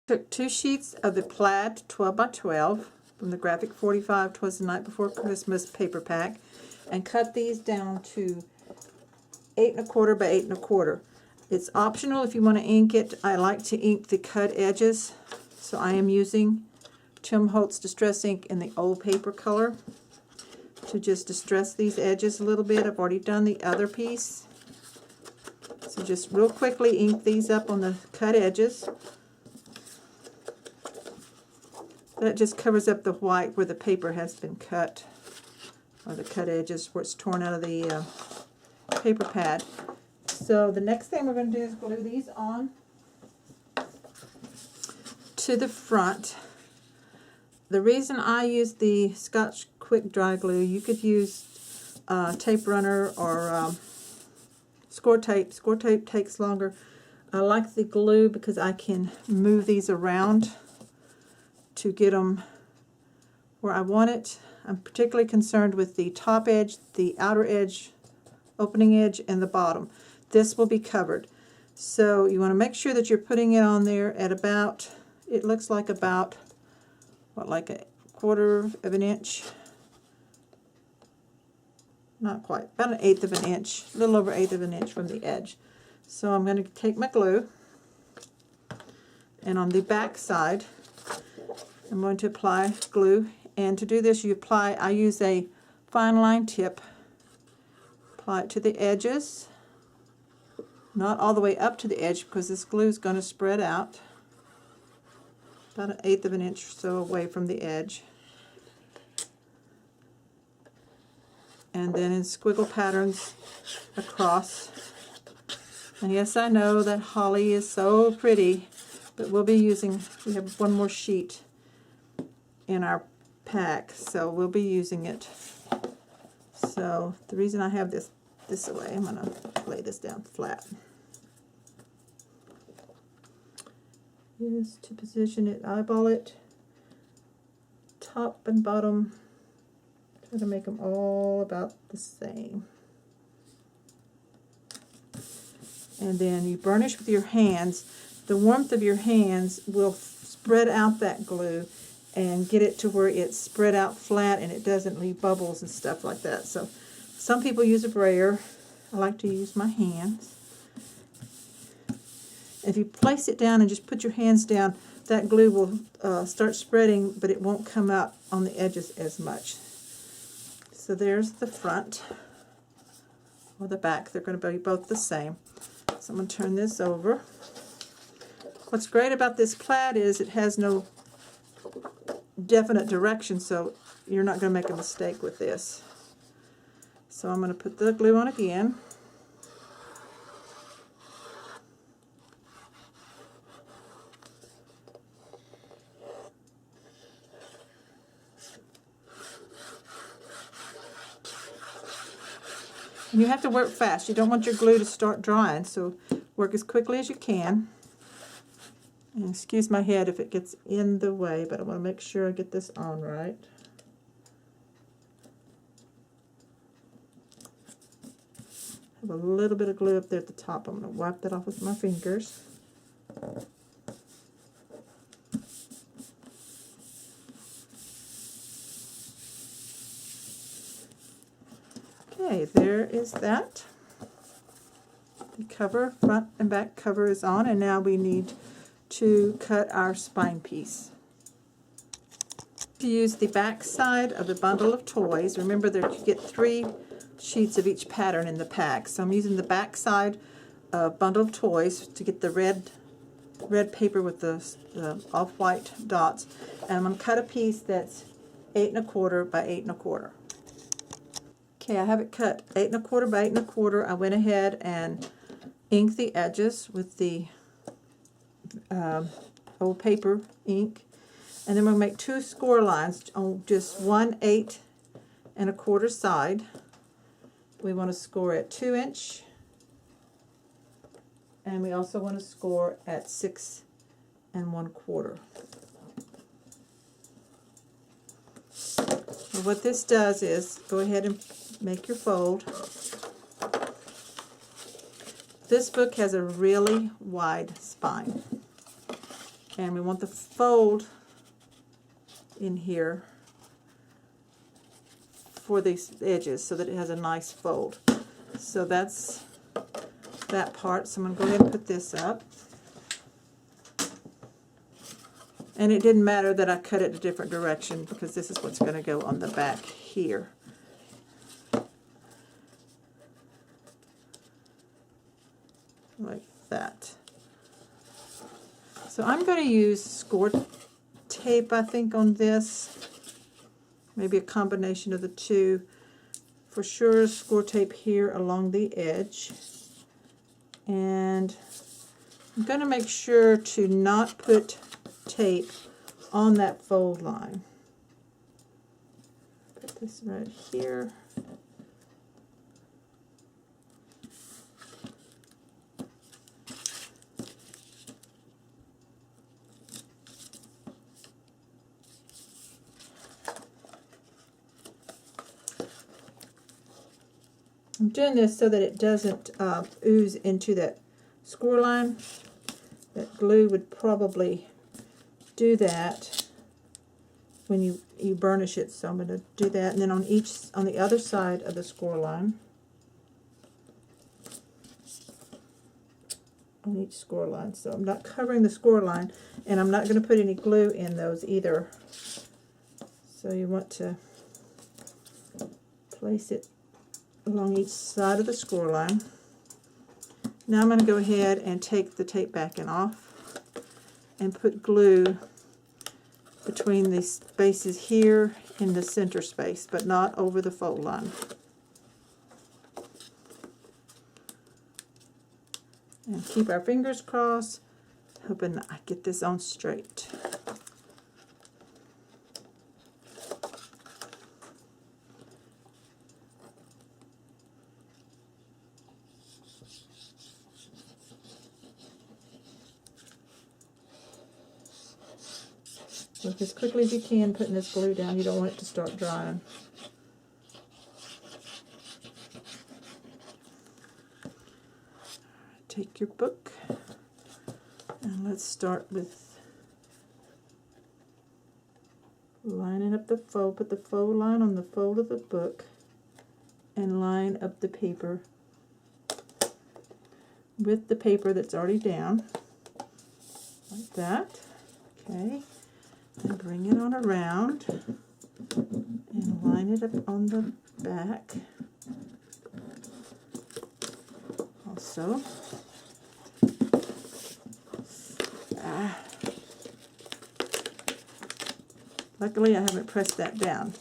Took 2 sheets of the plaid 12 by 12 from the Graphic 45 'Twas the Night Before Christmas paper pack and cut these down to 8 1/4 by 8 1/4. It's optional if you want to ink it. I like to ink the cut edges, so I am using Tim Holtz Distress Ink in the old paper color to just distress these edges a little bit. I've already done the other piece. So just real quickly ink these up on the cut edges. That just covers up the white where the paper has been cut, or the cut edges where it's torn out of the paper pad. So the next thing we're going to do is glue these on to the front. The reason I use the Scotch Quick Dry Glue, you could use tape runner or score tape. Score tape takes longer. I like the glue because I can move these around to get them where I want it. I'm particularly concerned with the top edge, the outer edge, opening edge, and the bottom. This will be covered. So you want to make sure that you're putting it on there at about, it looks like about, what, like a 1/4 of an inch? Not quite, about an 1/8 of an inch, a little over 1/8 of an inch from the edge. So I'm going to take my glue, and on the back side, I'm going to apply glue. And to do this, I use a fine line tip. Apply it to the edges, not all the way up to the edge because this glue is going to spread out about an 1/8 of an inch or so away from the edge. And then in squiggle patterns across. And yes, I know that holly is so pretty, but we have one more sheet in our pack, so we'll be using it. So the reason I have this away, I'm going to lay this down flat, is to position it, eyeball it, top and bottom, try to make them all about the same. And then you burnish with your hands. The warmth of your hands will spread out that glue and get it to where it's spread out flat and it doesn't leave bubbles and stuff like that. So some people use a brayer. I like to use my hands. If you place it down and just put your hands down, that glue will start spreading, but it won't come out on the edges as much. So there's the front or the back. They're going to be both the same. So I'm going to turn this over. What's great about this plaid is it has no definite direction, so you're not going to make a mistake with this. So I'm going to put the glue on again. And you have to work fast. You don't want your glue to start drying, so work as quickly as you can. And excuse my head if it gets in the way, but I want to make sure I get this on right. I have a little bit of glue up there at the top. I'm going to wipe that off with my fingers. Okay, there is that. The cover, front and back cover is on, and now we need to cut our spine piece. To use the back side of the bundle of toys, remember that you get 3 sheets of each pattern in the pack. So I'm using the back side bundle of toys to get the red paper with the off-white dots, and I'm going to cut a piece that's 8 1/4 by 8 1/4. Okay, I have it cut 8 1/4 by 8 1/4. I went ahead and inked the edges with the old paper ink, and then we'll make 2 score lines on just 1 8 1/4 side. We want to score at 2 inch, and we also want to score at 6 1/4. So what this does is go ahead and make your fold. This book has a really wide spine. And we want the fold in here for these edges so that it has a nice fold. So that's that part. So I'm going to go ahead and put this up. And it didn't matter that I cut it a different direction because this is what's going to go on the back here. Like that. So I'm going to use score tape, I think, on this. Maybe a combination of the two. For sure, score tape here along the edge. And I'm going to make sure to not put tape on that fold line. Put this right here. I'm doing this so that it doesn't ooze into that score line. That glue would probably do that when you burnish it. So I'm going to do that, and then on the other side of the score line, on each score line. So I'm not covering the score line, and I'm not going to put any glue in those either. So you want to place it along each side of the score line. Now I'm going to go ahead and take the tape backing off and put glue between the spaces here in the center space, but not over the fold line. And keep our fingers crossed, hoping I get this on straight. Work as quickly as you can putting this glue down. You don't want it to start drying. Take your book and let's start with lining up the fold. Put the fold line on the fold of the book and line up the paper with the paper that's already down, like that. Okay. And bring it on around and line it up on the back also. Luckily I haven't pressed that down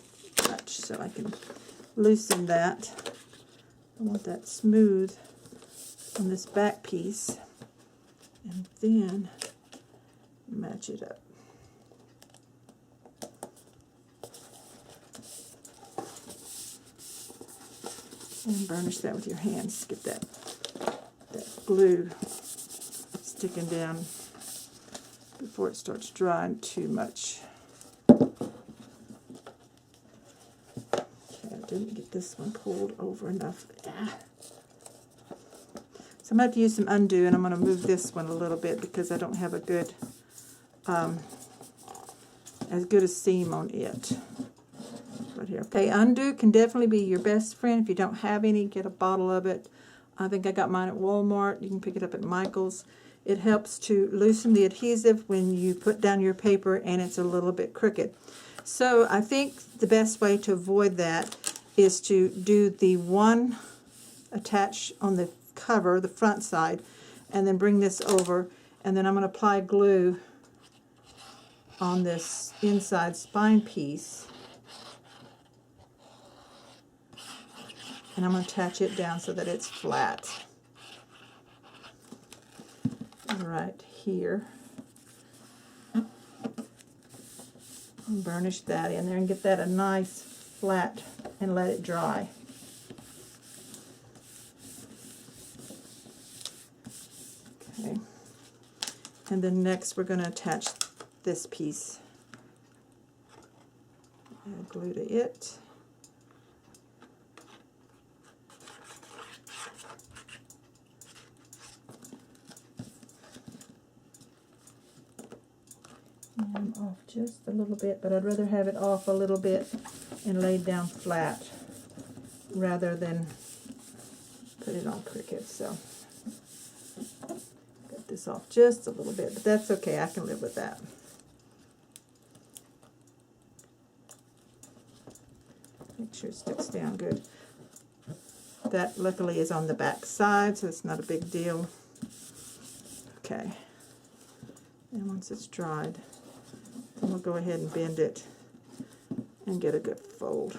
much, so I can loosen that. I want that smooth on this back piece, and then match it up. And burnish that with your hands. Get that glue sticking down before it starts drying too much. Okay, I didn't get this one pulled over enough. So I'm going to have to use some undo, and I'm going to move this one a little bit because I don't have a good, as good a seam on it. Right here. Okay, undo can definitely be your best friend. If you don't have any, get a bottle of it. I think I got mine at Walmart. You can pick it up at Michael's. It helps to loosen the adhesive when you put down your paper and it's a little bit crooked. So I think the best way to avoid that is to do the one attach on the cover, the front side, and then bring this over, and then I'm going to apply glue on this inside spine piece. And I'm going to attach it down so that it's flat. Right here. And burnish that in there and get that a nice flat and let it dry. Okay. And then next we're going to attach this piece. Add glue to it. I'm off just a little bit, but I'd rather have it off a little bit and laid down flat rather than put it on Cricut. So got this off just a little bit, but that's okay. I can live with that. Make sure it sticks down good. That luckily is on the back side, so it's not a big deal. Okay. And once it's dried, then we'll go ahead and bend it and get a good fold.